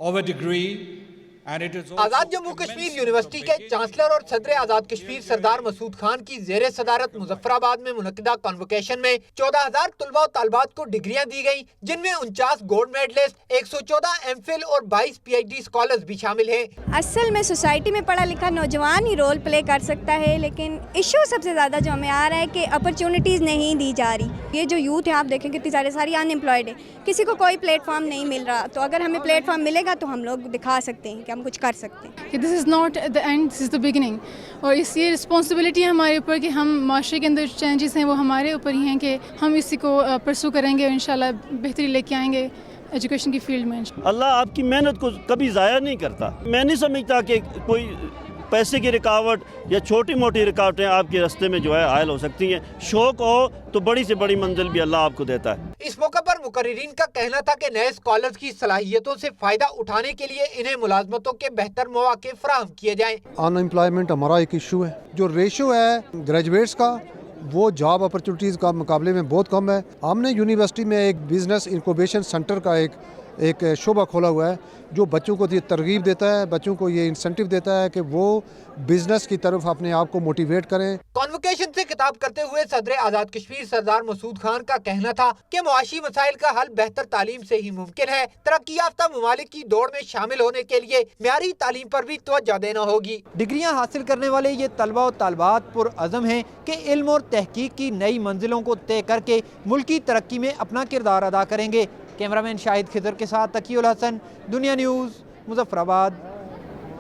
of a degree. And it is also Azad Jammu Kashmir university کے chancellor اور صدر آزاد کشمیر سردار مسعود خان کی زیر صدارت مظفر آباد میں منعقدہ کانوکیشن میں 14,000 طلباء و طالبات کو ڈگریاں دی گئیں، جن میں 49 گولڈ میڈلسٹ، 114 ایم فل اور 22 پی ایچ ڈی اسکالرز بھی شامل ہیں۔ اصل میں سوسائٹی میں پڑھا لکھا نوجوان ہی رول پلے کر سکتا ہے، لیکن ایشو سب سے زیادہ جو ہمیں آ رہا ہے کہ اپرچونٹیز نہیں دی جا رہی۔ یہ جو یوتھ ہے آپ دیکھیں کتنی ساری ان امپلائڈ ہے، کسی کو کوئی پلیٹ فارم نہیں مل رہا، تو اگر ہمیں پلیٹ فارم ملے گا تو ہم لوگ دکھا سکتے ہیں کہ ہم کچھ کر سکتے ہیں۔ This is not the end, this is the beginning, اور اس یہ رسپانسبلٹی ہے ہمارے اوپر کہ ہم معاشرے کے اندر چینجز ہیں وہ ہمارے اوپر ہی ہیں کہ ہم اسی کو پرسو کریں گے اور انشاءاللہ بہتری لے کے آئیں گے ایجوکیشن کی فیلڈ میں۔ اللہ آپ کی محنت کو کبھی ضائع نہیں کرتا۔ میں نہیں سمجھتا کہ کوئی پیسے کی رکاوٹ یا چھوٹی موٹی رکاوٹیں آپ کے راستے میں جو ہے حائل ہو سکتی ہیں۔ شوق ہو تو بڑی سے بڑی منزل بھی اللہ آپ کو دیتا ہے۔ اس موقع پر مقررین کا کہنا تھا کہ نئے اسکالرز کی صلاحیتوں سے فائدہ اٹھانے کے لیے انہیں ملازمتوں کے بہتر مواقع فراہم کیے جائیں۔ ان امپلائمنٹ ہمارا ایک ایشو ہے، جو ریشو ہے گریجویٹس کا وہ جاب اپرچونیٹیز کا مقابلے میں بہت کم ہے۔ ہم نے یونیورسٹی میں ایک بزنس انکوبیشن سینٹر کا ایک شعبہ کھولا ہوا ہے جو بچوں کو یہ ترغیب دیتا ہے، بچوں کو یہ انسینٹیو دیتا ہے کہ وہ بزنس کی طرف اپنے آپ کو موٹیویٹ کریں۔ کانوکیشن سے خطاب کرتے ہوئے صدر آزاد کشمیر سردار مسعود خان کا کہنا تھا کہ معاشی مسائل کا حل بہتر تعلیم سے ہی ممکن ہے۔ ترقی یافتہ ممالک کی دوڑ میں شامل ہونے کے لیے معیاری تعلیم پر بھی توجہ دینا ہوگی۔ ڈگریاں حاصل کرنے والے یہ طلباء و طالبات پرعزم ہیں کہ علم اور تحقیق کی نئی منزلوں کو طے کر کے ملکی ترقی میں اپنا کردار ادا کریں گے۔ کیمرہ مین شاہد خضر کے ساتھ تقی الحسن، دنیا نیوز، مظفر آباد۔